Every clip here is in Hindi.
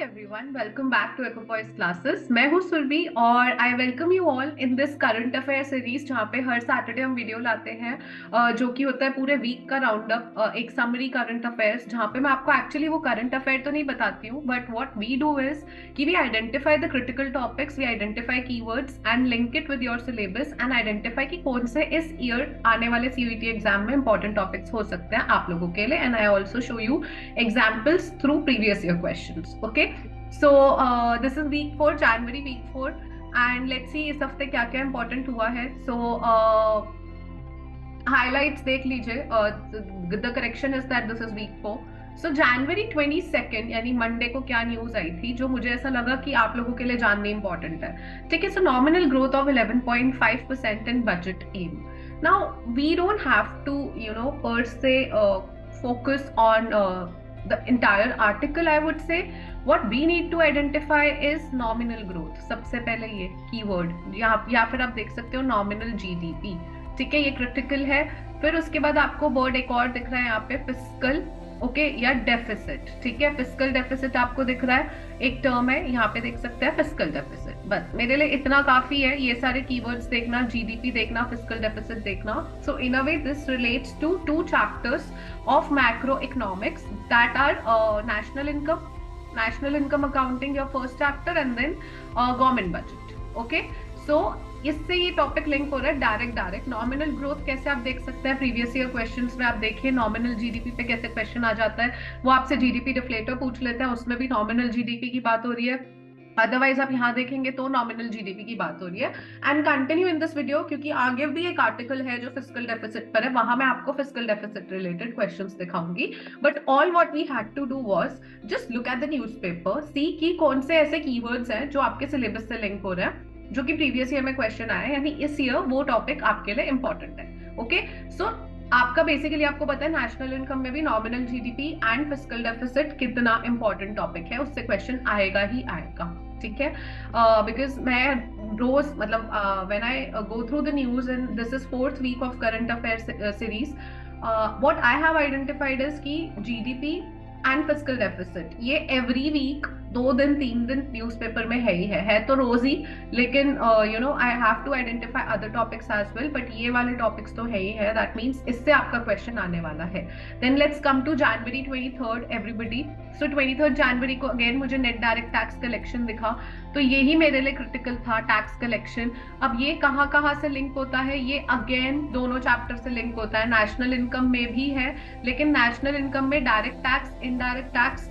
everyone, welcome back to Equipoise Classes. मैं हूँ सुरभि और I welcome you all in this current affair series जहाँ पे हर सैटरडे हम वीडियो लाते हैं जो कि होता है पूरे वीक का राउंड अप, एक समरी करंट अफेयर्स जहाँ पे मैं आपको एक्चुअली वो करंट अफेयर तो नहीं बताती हूँ, but what we do is कि we identify the critical topics, we identify keywords and link it with your syllabus and identify कि कौन से इस ईयर आने वाले सीयूईटी एग्जाम में इंपॉर्टेंट टॉपिक्स हो सकते हैं आप लोगों के लिए, and I also show you examples through previous year questions. Okay, so this is week 4, January week 4, and let's see इस हफ्ते क्या क्या important हुआ है. So highlights देख लीजिए. The correction is that this is week 4. So January 22nd यानी मंडे को क्या न्यूज आई थी जो मुझे ऐसा लगा कि आप लोगों के लिए जाननी इंपॉर्टेंट है. ठीक है, so nominal growth of 11.5% in budget aim. Now we don't have to per se focus on the entire article. I would say what we need to identify is nominal growth. सबसे पहले ये कीवर्ड या फिर आप देख सकते हो nominal GDP. ठीक है, ये क्रिटिकल है. फिर उसके बाद आपको वर्ड एक और दिख रहा है यहाँ पे, फिस्कल, ओके, या डेफिसिट. ठीक है, फिस्कल डेफिसिट आपको दिख रहा है, एक टर्म है यहाँ पे देख सकते हैं, फिस्कल डेफिसिट. बस मेरे लिए इतना काफी है, ये सारे कीवर्ड्स देखना, जीडीपी देखना, फिस्कल डेफिसिट देखना. So in a way this relates to two chapters of macroeconomics that are national income accounting, your first chapter, and then government budget. Okay, so इससे ये टॉपिक लिंक हो रहा है डायरेक्ट. नॉमिनल ग्रोथ कैसे आप देख सकते हैं, प्रीवियस ईयर क्वेश्चंस में आप देखिए नॉमिनल जीडीपी पे कैसे क्वेश्चन आ जाता है. वो आपसे जीडीपी डिफ्लेटर पूछ लेते हैं, उसमें भी नॉमिनल जीडीपी की बात हो रही है. अदरवाइज आप यहाँ देखेंगे तो नॉमिनल जीडीपी की बात हो रही है. And continue in this video क्योंकि आगे भी एक आर्टिकल है जो फिस्कल डेफिसिट पर है, वहां मैं आपको फिस्कल डेफिसिट रिलेटेड क्वेश्चंस दिखाऊंगी. But all what we had to do was just look at the newspaper, see कि कौन से ऐसे कीवर्ड्स हैं जो आपके सिलेबस से लिंक हो रहे हैं, जो कि प्रीवियस ईयर में क्वेश्चन आया है, यानी इस ईयर वो टॉपिक आपके लिए इंपॉर्टेंट है. ओके, सो आपका बेसिकली आपको पता है नेशनल इनकम में भी nominal GDP and fiscal deficit कितना इंपॉर्टेंट टॉपिक है, उससे क्वेश्चन आएगा ही आएगा. ठीक है, बिकॉज मैं रोज मतलब when I go through the news and this is 4th week of current affair series, what I have identified is कि जीडीपी एंड फिस्कल डेफिसिट ये एवरी वीक 2 दिन 3 दिन न्यूज़पेपर में है तो रोज ही, लेकिन I have to identify other topics as well, but ये वाले टॉपिक्स तो है ही है. दैट मीन्स इससे आपका क्वेश्चन आने वाला है. Then let's come to January 23rd everybody. So 23rd जनवरी को अगेन मुझे नेट डायरेक्ट टैक्स कलेक्शन दिखा, तो यही मेरे लिए क्रिटिकल था, टैक्स कलेक्शन. अब ये कहाँ से लिंक होता है, ये अगेन दोनों चैप्टर से लिंक होता है. नेशनल इनकम में भी है, लेकिन नेशनल इनकम में डायरेक्ट टैक्स, इनडायरेक्ट टैक्स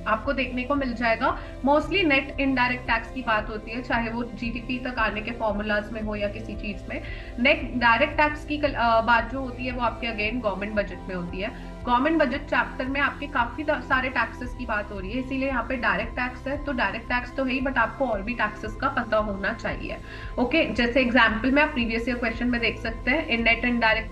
आपको देखने को मिल जाएगा. मोस्टली नेट इनडायरेक्ट टैक्स की बात होती है, चाहे वो जीडीपी तक आने के फॉर्मूलाज में हो या किसी चीज में. नेट डायरेक्ट टैक्स की बात जो होती है वो आपके अगेन गवर्नमेंट बजट में होती है. गवर्नमेंट बजट चैप्टर में आपके काफी सारे टैक्सेस की बात हो रही है, इसीलिए यहाँ पे डायरेक्ट टैक्स है. तो डायरेक्ट टैक्स तो है ही, बट आपको और भी टैक्सेस का पता होना चाहिए. ओके, जैसे एग्जाम्पल में आप प्रीवियस ईयर क्वेश्चन में देख सकते हैं, इन नेट इनडायरेक्ट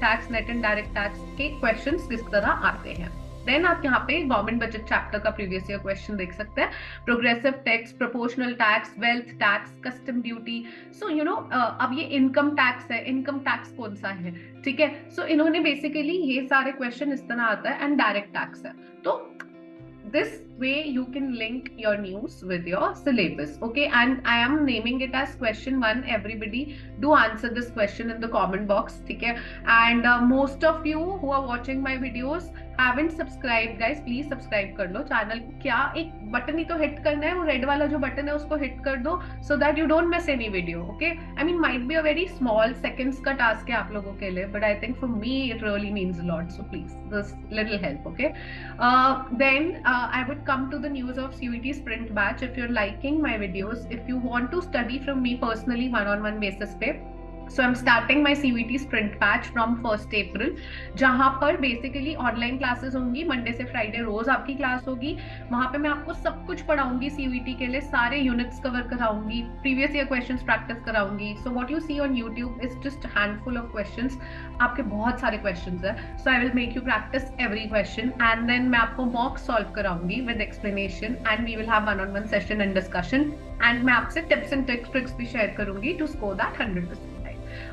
टैक्स के क्वेश्चन किस तरह आते हैं. देन आप यहाँ पे गवर्नमेंट बजट चैप्टर का प्रीवियस ईयर क्वेश्चन देख सकते हैं, progressive tax, proportional tax, wealth tax, custom duty. So अब ये इनकम टैक्स है, इनकम टैक्स कौन सा है. ठीक है, सो इन्होंने बेसिकली ये सारे क्वेश्चन इस तरह आता है. एंड डायरेक्ट टैक्स है, तो this way you can link your news with your syllabus. Okay, and I am naming it as question 1. Everybody do answer this question in the comment box. ठीक है, and most of you who are watching my videos haven't subscribed, guys, please subscribe कर लो चैनल को. क्या एक बटन ही तो हिट करना है, वो रेड वाला जो बटन है उसको हिट कर दो, so that you don't miss any video. Okay, I mean might be a very small seconds का टास्क है आप लोगों के लिए, but I think for me it really means a lot, so please this little help. Okay, then I would come to the news of CUET sprint batch. If you're liking my videos, if you want to study from me personally one-on-one basis पे, so I'm starting my CUET sprint batch from 1st April, जहां पर बेसिकली ऑनलाइन क्लासेस होंगी, मंडे से फ्राइडे रोज आपकी क्लास होगी. वहां पे मैं आपको सब कुछ पढ़ाऊंगी CUET के लिए, सारे यूनिट्स कवर कराऊंगी, प्रीवियस ईयर क्वेश्चंस प्रैक्टिस कराऊंगी. So what you see on YouTube is just handful of questions, आपके बहुत सारे क्वेश्चंस है. So I will make you practice every question, and then मैं आपको मॉक सॉल्व कराऊंगी with explanation, and we will have one on one session and discussion, and मैं आपसे टिप्स एंड ट्रिक्स भी शेयर करूंगी to score that 100%.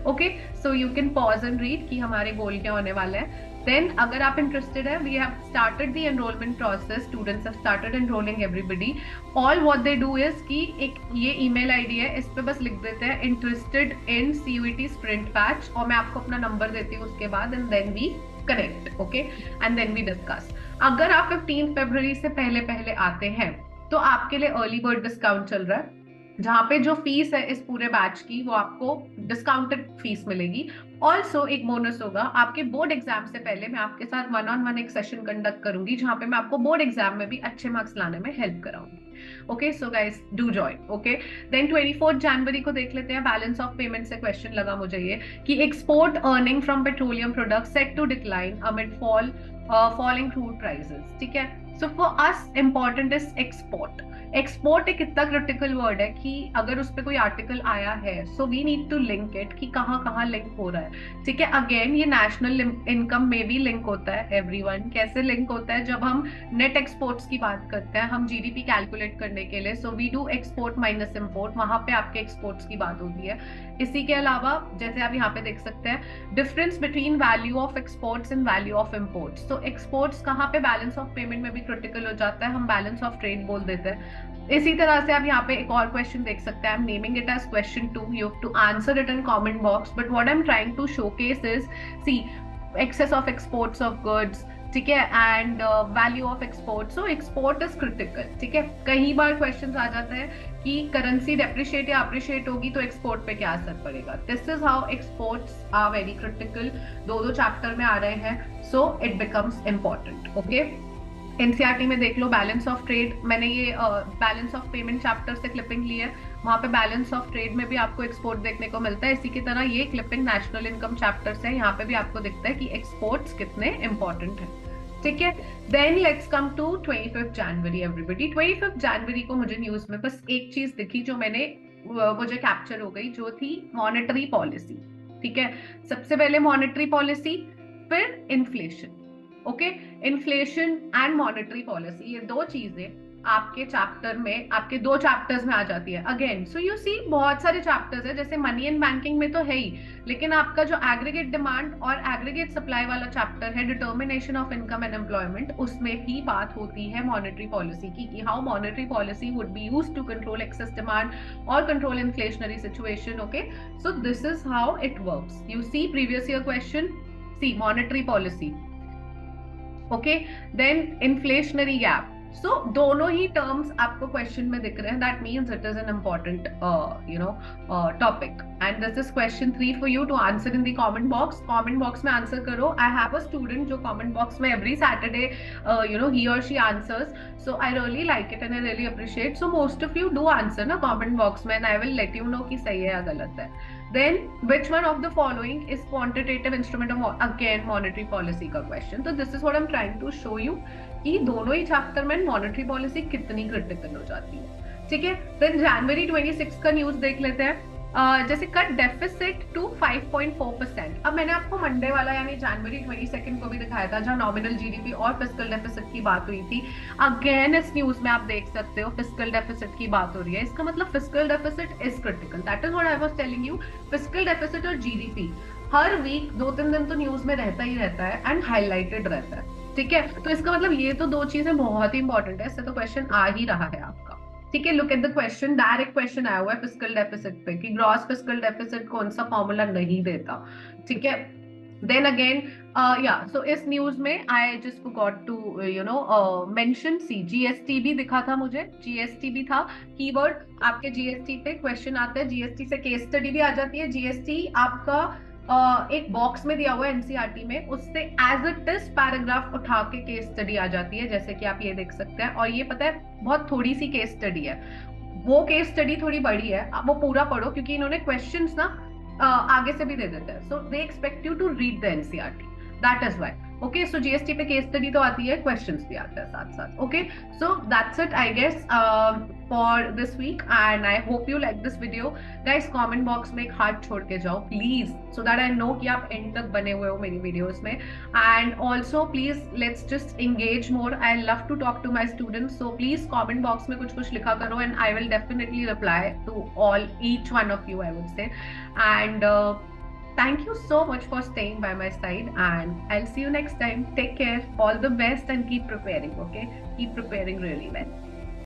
Okay, so you can pause and read कि हमारे गोल क्या होने वाला है. देन अगर आप इंटरेस्टेड है, we have started the enrolment process, students have started enrolling everybody. All what they do is कि एक ये ईमेल आईडी है, इस पे बस लिख देते हैं interested in CUET sprint batch, और मैं आपको अपना नंबर देती हूँ उसके बाद, and then we connect, okay, and then we discuss. अगर आप 15 फरवरी से पहले पहले आते हैं तो आपके लिए अर्ली बर्ड डिस्काउंट चल रहा है, जहां पे जो फीस है इस पूरे बैच की वो आपको डिस्काउंटेड फीस मिलेगी। ऑल्सो एक बोनस होगा, आपके बोर्ड एग्जाम से पहले मैं आपके साथ 1-on-1 एक सेशन कंडक्ट करूंगी, जहां पे मैं आपको बोर्ड एग्जाम में भी अच्छे मार्क्स लाने में हेल्प कराऊंगी। Okay, so guys do join. Okay, then 24 जनवरी को देख लेते हैं, बैलेंस ऑफ पेमेंट से क्वेश्चन लगा मुझे ये कि export earning from petroleum product set to decline amid falling crude prices. ठीक है, so for us important is export. Export एक इतना क्रिटिकल वर्ड है कि अगर उस पर कोई आर्टिकल आया है so we need to link it कि कहाँ कहाँ लिंक हो रहा है। ठीक है, अगेन ये नेशनल इनकम में भी लिंक होता है एवरीवन। कैसे लिंक होता है? जब हम नेट एक्सपोर्ट्स की बात करते हैं, हम जीडीपी कैलकुलेट करने के लिए, so we do export minus import, वहां पे आपके एक्सपोर्ट्स की बात होती है। इसी के अलावा जैसे आप यहाँ पे देख सकते हैं, difference between value of exports and value of imports. तो एक्सपोर्ट्स कहाँ पे बैलेंस ऑफ पेमेंट में भी क्रिटिकल हो जाता है, हम बैलेंस ऑफ ट्रेड बोल देते हैं। इसी तरह से आप यहाँ पे एक और क्वेश्चन देख सकते हैं, I am naming it as question 2, you have to answer it in comment box, but what I am trying to showcase is see excess of exports of goods, ठीक है, and value of export. So export is critical. ठीक है, कई बार क्वेश्चन आ जाता है कि करेंसी डेप्रिशिएट या अप्रिशिएट होगी तो एक्सपोर्ट पे क्या असर पड़ेगा। This is how exports are very critical, दो चैप्टर में आ रहे हैं, so it becomes important. Okay, NCERT में देख लो बैलेंस ऑफ ट्रेड, मैंने ये बैलेंस ऑफ पेमेंट चैप्टर से क्लिपिंग ली है, वहां पे बैलेंस ऑफ ट्रेड में भी आपको एक्सपोर्ट देखने को मिलता है। इसी की तरह ये क्लिपिंग नेशनल इनकम चैप्टर से, यहाँ पे भी आपको दिखता है कि एक्सपोर्ट्स कितने इंपॉर्टेंट है। ठीक है, then let's come to 25 January everybody. 25 जनवरी को मुझे न्यूज में बस एक चीज दिखी जो मुझे कैप्चर हो गई, जो थी मॉनेटरी पॉलिसी। ठीक है, सबसे पहले मॉनेटरी पॉलिसी, फिर inflation. Okay, inflation and monetary policy, ये दो चीजें आपके चैप्टर में, आपके दो चैप्टर्स में आ जाती है अगेन। सो यू सी बहुत सारे चैप्टर्स है, जैसे मनी एंड बैंकिंग में तो है ही, लेकिन आपका जो एग्रीगेट डिमांड और एग्रीगेट सप्लाई वाला चैप्टर है, determination of income and employment, उसमें भी बात होती है मॉनेटरी पॉलिसी की, कि how monetary policy would be used to control excess demand और control inflationary situation. Okay, so this is how it works. You see previous year question, see monetary policy, okay, then inflationary gap. So दोनों ही टर्म्स आपको क्वेश्चन में दिख रहे हैं, that means it is an important topic, and this is question 3 for you to answer in the comment box. Comment box में आंसर करो। आई हैव अ स्टूडेंट जो कमेंट बॉक्स में एवरी सैटरडे ही और she answers, so I really like it and I really appreciate. So most of you do answer ना कमेंट बॉक्स में, and I will let you know कि सही है या गलत है। Then which one of the following is quantitative instrument of, again monetary policy का question। तो this is what I'm trying to show you कि दोनों ही चैप्टर में मॉनेटरी पॉलिसी कितनी क्रिटिकल हो जाती है। ठीक है, then जनवरी 26 का न्यूज देख लेते हैं। जैसे कट डेफिसिट टू 5.4%। अब मैंने आपको मंडे वाला यानी जनवरी 22 को भी दिखाया था, जहां नॉमिनल जीडीपी और फिस्कल डेफिसिट की बात हुई थी। अगेन इस न्यूज में आप देख सकते हो फिस्कल डेफिसिट की बात हो रही है, इसका मतलब fiscal deficit is critical. That is what I was telling you. Fiscal deficit और जीडीपी हर वीक 2-3 दिन तो न्यूज में रहता ही रहता है एंड हाईलाइटेड रहता है। ठीक है, तो इसका मतलब ये तो दो चीजें बहुत ही इंपॉर्टेंट है, इससे तो क्वेश्चन आ ही रहा है आपका। ठीक है, look at the question, direct question आया हुआ है फिस्कल डेफिसिट पे कि ग्रॉस फिस्कल डेफिसिट कौन सा फॉर्मूला नहीं देता। ठीक है, देन अगेन सो इस न्यूज में I just forgot to mention, C GST भी दिखा था मुझे, जीएसटी भी था कीवर्ड। आपके जीएसटी पे क्वेश्चन आते हैं, जीएसटी से केस स्टडी भी आ जाती है। जीएसटी आपका एक बॉक्स में दिया हुआ है एनसीईआरटी में, उससे एज इट इज पैराग्राफ उठा के केस स्टडी आ जाती है, जैसे कि आप ये देख सकते हैं। और ये पता है बहुत थोड़ी सी केस स्टडी है, वो केस स्टडी थोड़ी बड़ी है, आप वो पूरा पढ़ो क्योंकि इन्होंने क्वेश्चंस ना आगे से भी दे देते हैं। So they expect you to read the NCERT, that is why. Okay, so GST पे केस स्टडी तो आती है, क्वेश्चंस भी आते हैं साथ साथ। Okay, so that's it I guess for this week, and I hope you like this video. Guys comment box में एक हार्ट छोड़ के जाओ please, so that I know कि आप एंड तक बने हुए हो मेरी वीडियोस में। And also please let's just engage more, I love to talk to my students, so please comment box में कुछ कुछ लिखा करो and I will definitely reply to all each one of you, I would say. And Thank you so much for staying by my side, and I'll see you next time. Take care, all the best, and keep preparing, okay? Keep preparing really well.